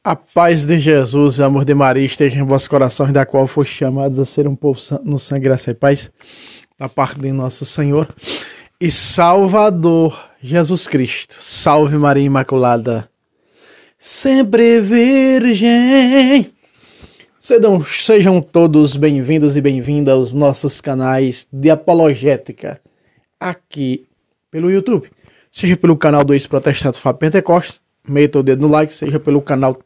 A paz de Jesus e o amor de Maria esteja em vossos corações, da qual foste chamados a ser um povo no sangue, graça e paz, da parte de nosso Senhor e Salvador Jesus Cristo. Salve Maria Imaculada, sempre Virgem. Sejam todos bem-vindos e bem-vindas aos nossos canais de apologética aqui pelo YouTube. Seja pelo canal do ex-protestante Fábio Pentecostes, meta o dedo no like, seja pelo canal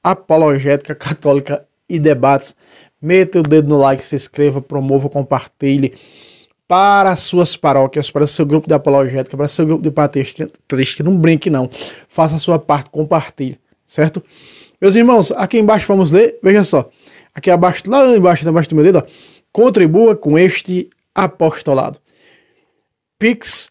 Apologética Católica e Debates, meta o dedo no like, se inscreva, promova, compartilhe para as suas paróquias, para o seu grupo de apologética, para o seu grupo de patrística, não brinque não, faça a sua parte, compartilhe, certo? Meus irmãos, aqui embaixo vamos ler, veja só, aqui abaixo, lá embaixo do meu dedo, ó, contribua com este apostolado. Pix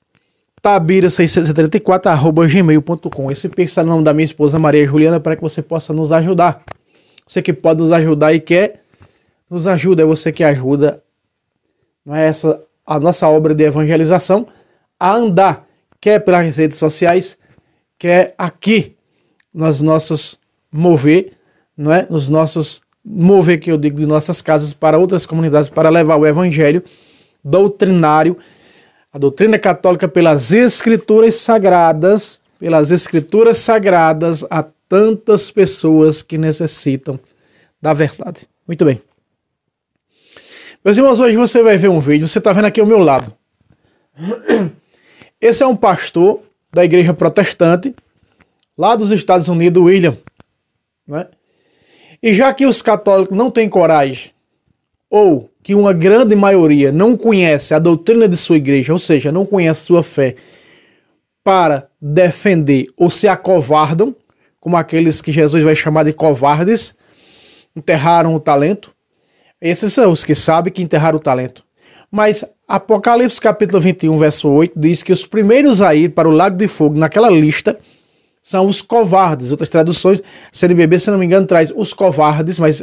tabira634@gmail.com. Esse Pix está no nome da minha esposa Maria Juliana, para que você possa nos ajudar. Você que pode nos ajudar e quer nos ajuda, é você que ajuda, não é essa a nossa obra de evangelização a andar, quer pelas redes sociais, quer aqui nos nossos mover, não é? Nos nossos mover, que eu digo, de nossas casas para outras comunidades, para levar o evangelho doutrinário, a doutrina católica pelas escrituras sagradas a tantas pessoas que necessitam da verdade. Muito bem. Meus irmãos, hoje você vai ver um vídeo, você está vendo aqui ao meu lado. Esse é um pastor da igreja protestante, lá dos Estados Unidos, William. Né? E já que os católicos não têm coragem, ou que uma grande maioria não conhece a doutrina de sua igreja, ou seja, não conhece sua fé, para defender ou se acovardam, como aqueles que Jesus vai chamar de covardes, enterraram o talento. Esses são os que sabem que enterraram o talento. Mas Apocalipse capítulo 21, verso 8, diz que os primeiros a ir para o lago de fogo, naquela lista, são os covardes. Outras traduções, CNBB, se não me engano, traz os covardes, mas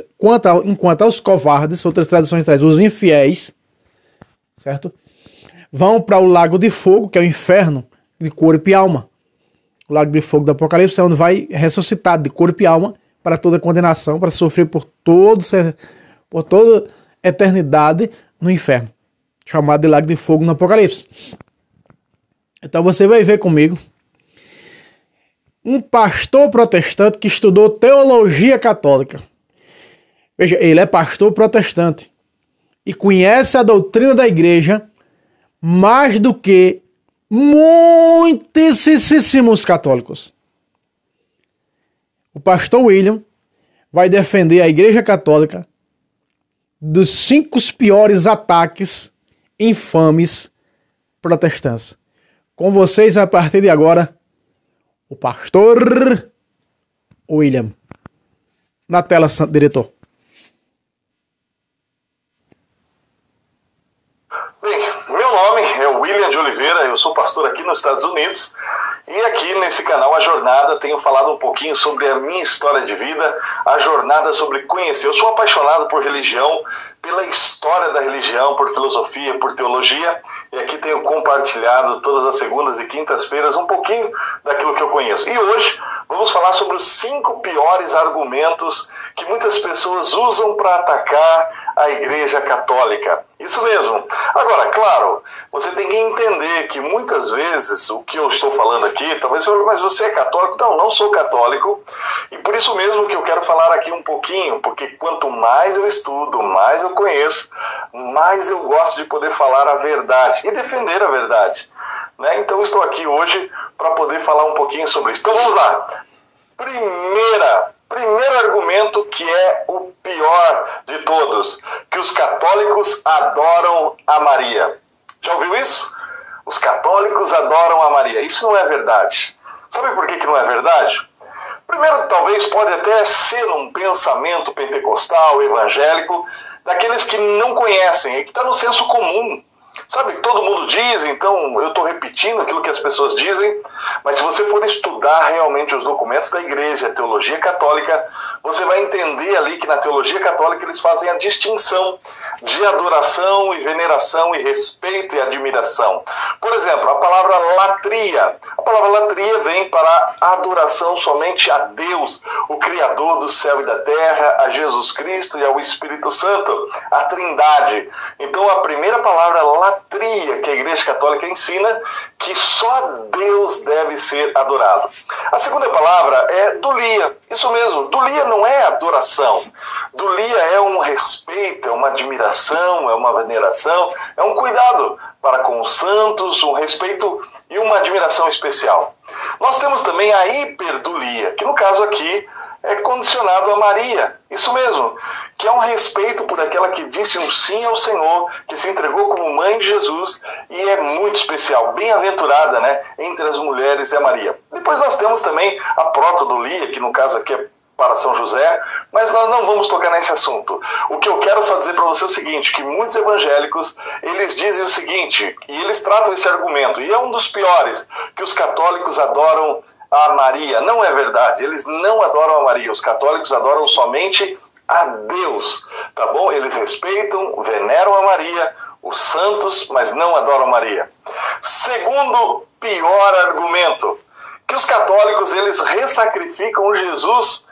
enquanto aos covardes, outras traduções traz os infiéis, certo? Vão para o lago de fogo, que é o inferno, de corpo e alma. O lago de fogo do Apocalipse é onde vai ressuscitado de corpo e alma para toda condenação, para sofrer por toda eternidade no inferno, chamado de lago de fogo no Apocalipse. Então você vai ver comigo um pastor protestante que estudou teologia católica. Veja, ele é pastor protestante e conhece a doutrina da igreja mais do que muitíssimos católicos. O pastor William vai defender a igreja católica dos 5 piores ataques infames protestantes. Com vocês, a partir de agora, o pastor William. Na tela, diretor. Bem, meu nome é William de Oliveira, eu sou pastor aqui nos Estados Unidos. E aqui nesse canal A Jornada tenho falado um pouquinho sobre a minha história de vida, a jornada sobre conhecer. Eu sou apaixonado por religião, pela história da religião, por filosofia, por teologia, e aqui tenho compartilhado todas as segundas e quintas-feiras um pouquinho daquilo que eu conheço. E hoje vamos falar sobre os 5 piores argumentos que muitas pessoas usam para atacar a Igreja Católica. Isso mesmo. Agora, claro, você tem que entender que muitas vezes o que eu estou falando aqui, talvez você fale, mas você é católico? Não, não sou católico. E por isso mesmo que eu quero falar aqui um pouquinho, porque quanto mais eu estudo, mais eu conheço, mais eu gosto de poder falar a verdade e defender a verdade. Né? Então eu estou aqui hoje para poder falar um pouquinho sobre isso. Então vamos lá. Primeiro argumento, que é o pior de todos, que os católicos adoram a Maria. Já ouviu isso? Os católicos adoram a Maria. Isso não é verdade. Sabe por que não é verdade? Primeiro, talvez pode até ser um pensamento pentecostal, evangélico, daqueles que não conhecem, e que está no senso comum. Sabe, todo mundo diz, então eu estou repetindo aquilo que as pessoas dizem, mas se você for estudar realmente os documentos da igreja, a teologia católica, você vai entender ali que na teologia católica eles fazem a distinção de adoração e veneração e respeito e admiração. Por exemplo, a palavra latria. A palavra latria vem para adoração somente a Deus, o Criador do céu e da terra, a Jesus Cristo e ao Espírito Santo, a Trindade. Então a primeira palavra latria que a Igreja Católica ensina, que só Deus deve ser adorado. A segunda palavra é dulia. Isso mesmo, dulia não é adoração. Dulia é um respeito, é uma admiração, é uma veneração, é um cuidado para com os santos, um respeito e uma admiração especial. Nós temos também a hiperdulia, que no caso aqui é condicionado a Maria. Isso mesmo, que é um respeito por aquela que disse um sim ao Senhor, que se entregou como mãe de Jesus e é muito especial, bem-aventurada, né? Entre as mulheres é Maria. Depois nós temos também a protodulia, que no caso aqui é para São José, mas nós não vamos tocar nesse assunto. O que eu quero só dizer para você é o seguinte, que muitos evangélicos, eles dizem o seguinte, e eles tratam esse argumento, e é um dos piores, que os católicos adoram a Maria. Não é verdade, eles não adoram a Maria, os católicos adoram somente a Deus, tá bom? Eles respeitam, veneram a Maria, os santos, mas não adoram a Maria. Segundo pior argumento, que os católicos, eles ressacrificam Jesus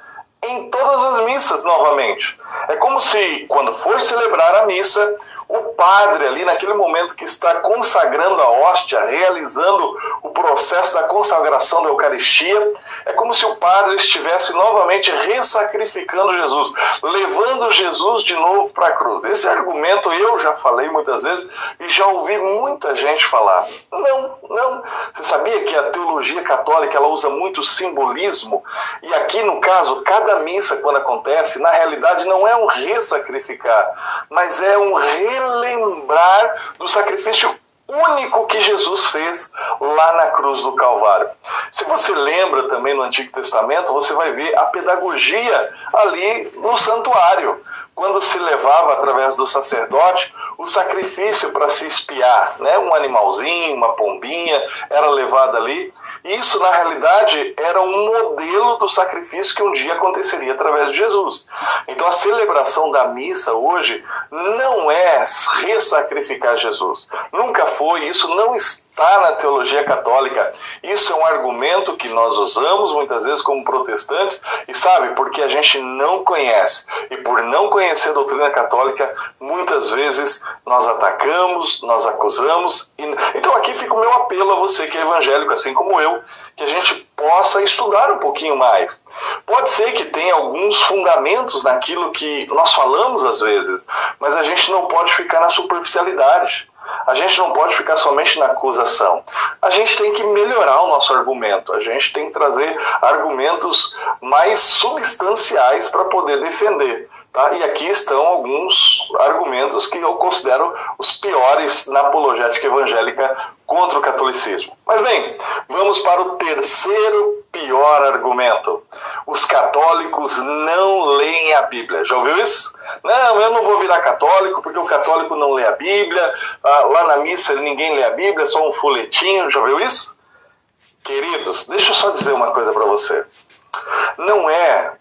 em todas as missas novamente. É como se, quando for celebrar a missa, o padre ali, naquele momento que está consagrando a hóstia, realizando o processo da consagração da Eucaristia, é como se o padre estivesse novamente ressacrificando Jesus, levando Jesus de novo para a cruz. Esse argumento eu já falei muitas vezes e já ouvi muita gente falar. Não. Você sabia que a teologia católica ela usa muito simbolismo? E aqui, no caso, cada missa, quando acontece, na realidade não é um ressacrificar, mas é um relembrar do sacrifício único que Jesus fez lá na cruz do Calvário. Se você lembra também no Antigo Testamento, você vai ver a pedagogia ali no santuário, quando se levava através do sacerdote o sacrifício para se expiar, né? Um animalzinho, uma pombinha, era levado ali. Isso, na realidade, era um modelo do sacrifício que um dia aconteceria através de Jesus. Então, a celebração da missa hoje não é ressacrificar Jesus. Nunca foi, isso não está na teologia católica. Isso é um argumento que nós usamos muitas vezes como protestantes, e sabe, porque a gente não conhece. E por não conhecer a doutrina católica, muitas vezes nós atacamos, nós acusamos. Então, aqui fica o meu apelo a você que é evangélico, assim como eu, que a gente possa estudar um pouquinho mais. Pode ser que tenha alguns fundamentos naquilo que nós falamos às vezes, mas a gente não pode ficar na superficialidade. A gente não pode ficar somente na acusação. A gente tem que melhorar o nosso argumento. A gente tem que trazer argumentos mais substanciais para poder defender. Tá? E aqui estão alguns argumentos que eu considero os piores na apologética evangélica contra o catolicismo. Mas bem, vamos para o terceiro pior argumento. Os católicos não leem a Bíblia. Já ouviu isso? Não, eu não vou virar católico porque o católico não lê a Bíblia. Lá na missa ninguém lê a Bíblia, é só um folhetinho. Já ouviu isso? Queridos, deixa eu só dizer uma coisa para você. Não é...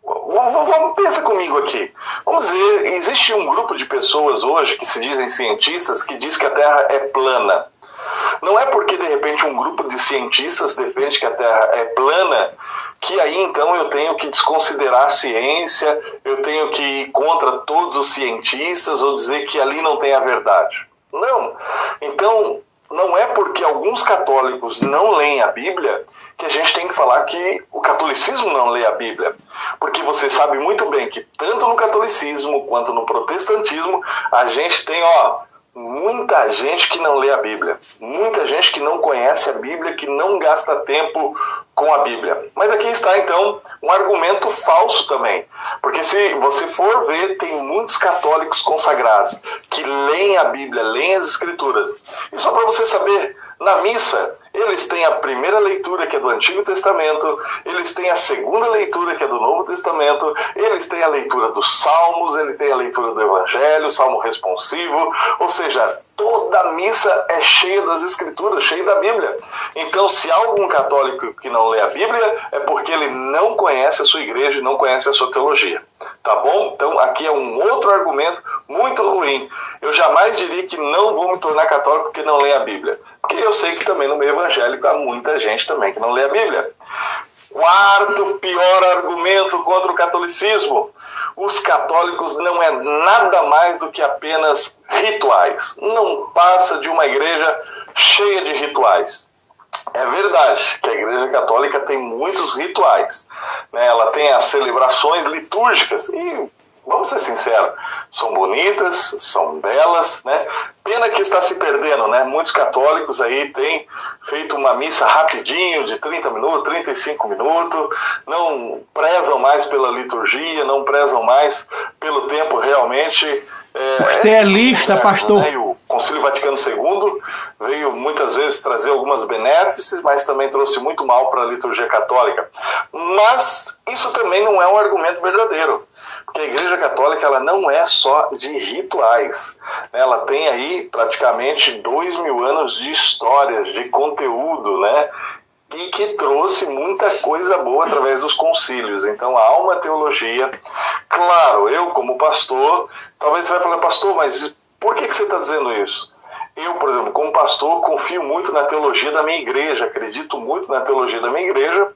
Vamos pensa comigo aqui. Vamos dizer, existe um grupo de pessoas hoje que se dizem cientistas que diz que a Terra é plana. Não é porque de repente um grupo de cientistas defende que a Terra é plana que aí então eu tenho que desconsiderar a ciência, eu tenho que ir contra todos os cientistas ou dizer que ali não tem a verdade. Não. Então, não é porque alguns católicos não leem a Bíblia que a gente tem que falar que o catolicismo não lê a Bíblia. Porque você sabe muito bem que tanto no catolicismo quanto no protestantismo a gente tem, muita gente que não lê a Bíblia. Muita gente que não conhece a Bíblia, que não gasta tempo com a Bíblia. Mas aqui está, então, um argumento falso também. Porque se você for ver, tem muitos católicos consagrados que leem a Bíblia, leem as Escrituras. E só para você saber, na missa, eles têm a primeira leitura, que é do Antigo Testamento, eles têm a segunda leitura, que é do Novo Testamento, eles têm a leitura dos Salmos, ele tem a leitura do Evangelho, Salmo responsivo, ou seja, toda a missa é cheia das Escrituras, cheia da Bíblia. Então, se há algum católico que não lê a Bíblia, é porque ele não conhece a sua igreja e não conhece a sua teologia. tá bom? Então aqui é um outro argumento muito ruim. Eu jamais diria que não vou me tornar católico porque não leio a Bíblia. Porque eu sei que também no meio evangélico há muita gente também que não lê a Bíblia. Quarto pior argumento contra o catolicismo: os católicos não é nada mais do que apenas rituais. Não passa de uma igreja cheia de rituais. É verdade que a Igreja Católica tem muitos rituais, né? Ela tem as celebrações litúrgicas e, vamos ser sinceros, são bonitas, são belas, né? Pena que está se perdendo, né? Muitos católicos aí têm feito uma missa rapidinho, de 30 minutos, 35 minutos, não prezam mais pela liturgia, não prezam mais pelo tempo realmente. Porque é lista, pastor. Né? O Concílio Vaticano II veio muitas vezes trazer algumas benéfices, mas também trouxe muito mal para a liturgia católica. Mas isso também não é um argumento verdadeiro. Porque a Igreja Católica ela não é só de rituais. Ela tem aí praticamente 2000 anos de histórias, de conteúdo, né? E que trouxe muita coisa boa através dos concílios. Então há uma teologia. Claro, eu como pastor, talvez você vai falar, pastor, mas por que você está dizendo isso? Eu, por exemplo, como pastor, confio muito na teologia da minha igreja, acredito muito na teologia da minha igreja,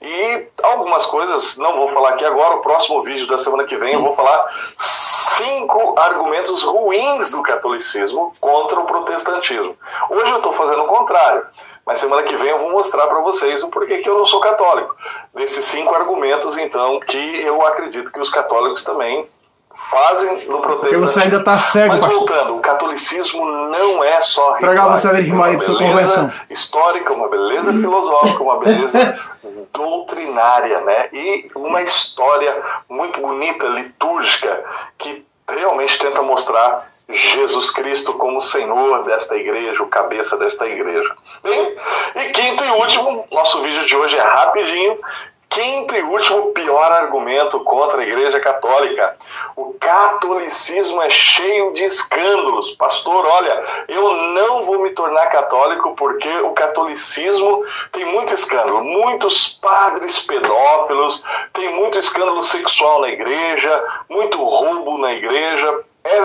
e algumas coisas, não vou falar aqui agora, o próximo vídeo da semana que vem eu vou falar 5 argumentos ruins do catolicismo contra o protestantismo. Hoje eu estou fazendo o contrário, mas semana que vem eu vou mostrar para vocês o porquê que eu não sou católico. Desses 5 argumentos, então, que eu acredito que os católicos também fazem no protestantismo. Porque você ainda está cego, mas pastor. voltando, o catolicismo não é só rituais. Tragar você a Virgem Maria para sua conversão. Histórica, uma beleza filosófica, uma beleza doutrinária, né? E uma história muito bonita, litúrgica, que realmente tenta mostrar Jesus Cristo como Senhor desta igreja, o cabeça desta igreja. Bem, e quinto e último, nosso vídeo de hoje é rapidinho. Quinto e último pior argumento contra a Igreja Católica: o catolicismo é cheio de escândalos. Pastor, olha, eu não vou me tornar católico porque o catolicismo tem muito escândalo. Muitos padres pedófilos, tem muito escândalo sexual na igreja, muito roubo na igreja. É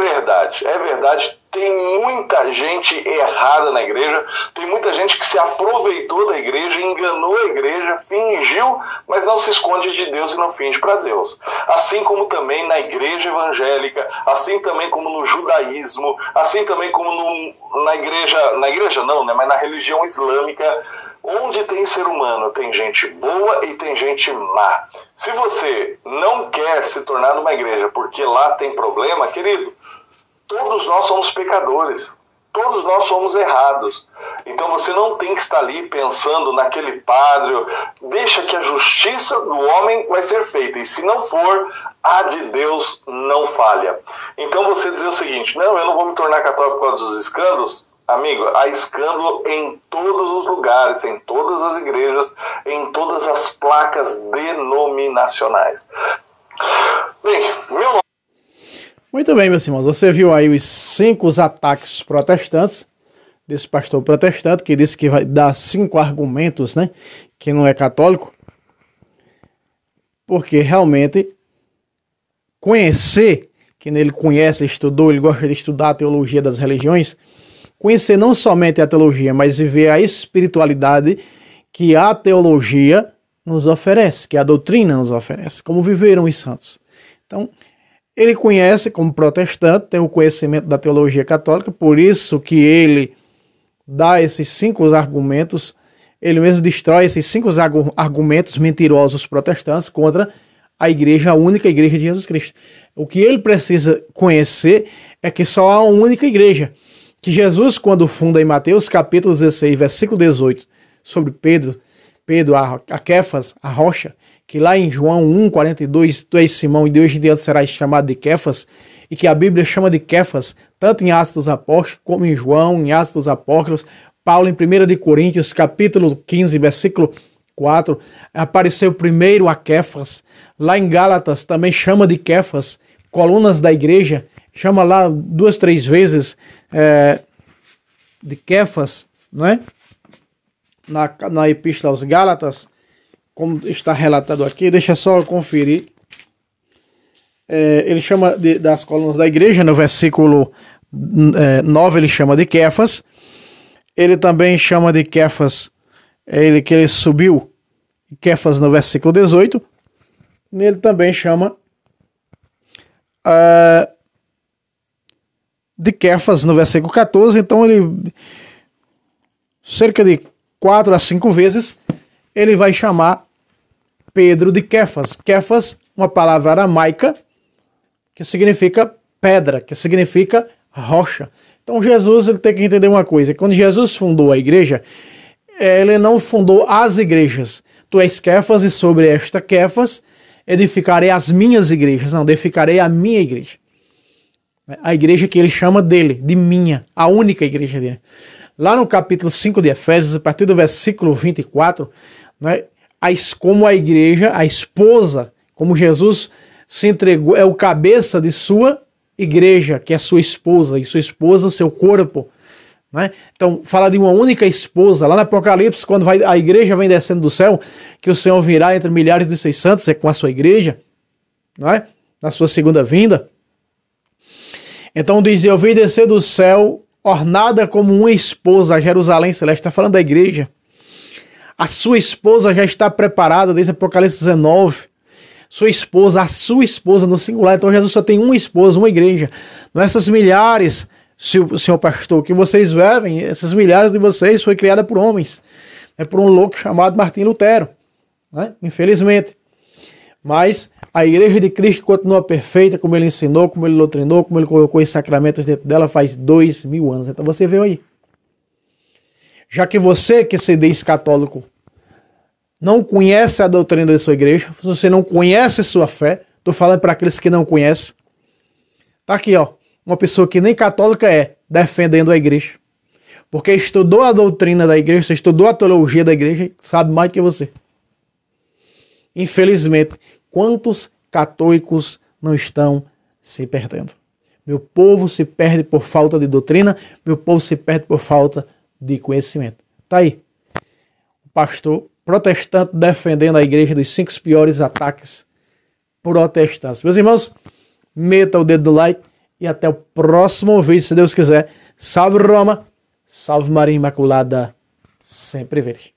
verdade, tem muita gente errada na igreja, tem muita gente que se aproveitou da igreja, enganou a igreja, fingiu, mas não se esconde de Deus e não finge para Deus. Assim como também na igreja evangélica, assim também como no judaísmo, assim também como na igreja não, né, mas na religião islâmica. Onde tem ser humano, tem gente boa e tem gente má. Se você não quer se tornar numa igreja porque lá tem problema, querido, todos nós somos pecadores. Todos nós somos errados. Então você não tem que estar ali pensando naquele padre. Deixa que a justiça do homem vai ser feita. E se não for, a de Deus não falha. Então você dizer o seguinte: não, eu não vou me tornar católico por causa dos escândalos. Amigo, há escândalo em todos os lugares, em todas as igrejas, em todas as placas denominacionais. Bem, Muito bem, meus irmãos. Você viu aí os 5 ataques protestantes, desse pastor protestante, que disse que vai dar 5 argumentos, né? Que não é católico. Porque realmente conhecer, que ele conhece, estudou, ele gosta de estudar a teologia das religiões. Conhecer não somente a teologia, mas viver a espiritualidade que a teologia nos oferece, que a doutrina nos oferece, como viveram os santos. Então, ele conhece como protestante, tem o conhecimento da teologia católica, por isso que ele dá esses 5 argumentos, ele mesmo destrói esses 5 argumentos mentirosos protestantes contra a igreja, a única igreja de Jesus Cristo. O que ele precisa conhecer é que só há uma única igreja, que Jesus, quando funda em Mateus capítulo 16, versículo 18, sobre Pedro, a Quefas, a rocha, que lá em João 1,42, tu és Simão e de hoje em diante serás chamado de Quefas, e que a Bíblia chama de Quefas, tanto em Atos dos Apóstolos, como em João, em Atos dos Apóstolos, Paulo em 1 de Coríntios, capítulo 15, versículo 4, apareceu primeiro a Quefas, lá em Gálatas também chama de Quefas, colunas da igreja, chama lá 2, 3 vezes de Quefas, não é? Na Epístola aos Gálatas, como está relatado aqui, deixa só eu conferir. ele chama das colunas da igreja, no versículo 9 ele chama de Kefas. Ele também chama de Kefas, que ele subiu, Kefas no versículo 18. Ele também chama de Kefas no versículo 14. Então ele, cerca de 4 a 5 vezes, ele vai chamar Pedro de Kefas. Kefas, uma palavra aramaica que significa pedra, que significa rocha. Então Jesus, ele tem que entender uma coisa: quando Jesus fundou a igreja, ele não fundou as igrejas. Tu és Kefas, e sobre esta Kefas edificarei as minhas igrejas. Não, edificarei a minha igreja. A igreja que ele chama dele, de minha, a única igreja dele. Lá no capítulo 5 de Efésios, a partir do versículo 24, né, como a igreja, a esposa, como Jesus se entregou, é o cabeça de sua igreja, que é sua esposa, e sua esposa, seu corpo. Né? Então, fala de uma única esposa. Lá no Apocalipse, quando a igreja vem descendo do céu, que o Senhor virá entre milhares dos seus santos, é com a sua igreja, não é? Na sua segunda vinda. Então diz: eu vi descer do céu, ornada como uma esposa, a Jerusalém celeste. Está falando da igreja. A sua esposa já está preparada, diz Apocalipse 19. Sua esposa, a sua esposa no singular. Então Jesus só tem uma esposa, uma igreja. Não essas milhares, senhor pastor, que vocês vivem, essas milhares de vocês foi criada por homens. É por um louco chamado Martim Lutero, né? Infelizmente. Mas a igreja de Cristo continua perfeita, como ele ensinou, como ele doutrinou, como ele colocou os sacramentos dentro dela faz 2000 anos. Então você veio aí. Já que você, que se diz católico, não conhece a doutrina da sua igreja, se você não conhece sua fé, estou falando para aqueles que não conhecem, tá aqui, ó, uma pessoa que nem católica é, defendendo a igreja. Porque estudou a doutrina da igreja, estudou a teologia da igreja, sabe mais do que você. Infelizmente, quantos católicos não estão se perdendo? Meu povo se perde por falta de doutrina, meu povo se perde por falta de conhecimento. Tá aí, o pastor protestante defendendo a igreja dos 5 piores ataques protestantes. Meus irmãos, meta o dedo do like e até o próximo vídeo, se Deus quiser. Salve Roma, salve Maria Imaculada, sempre verde.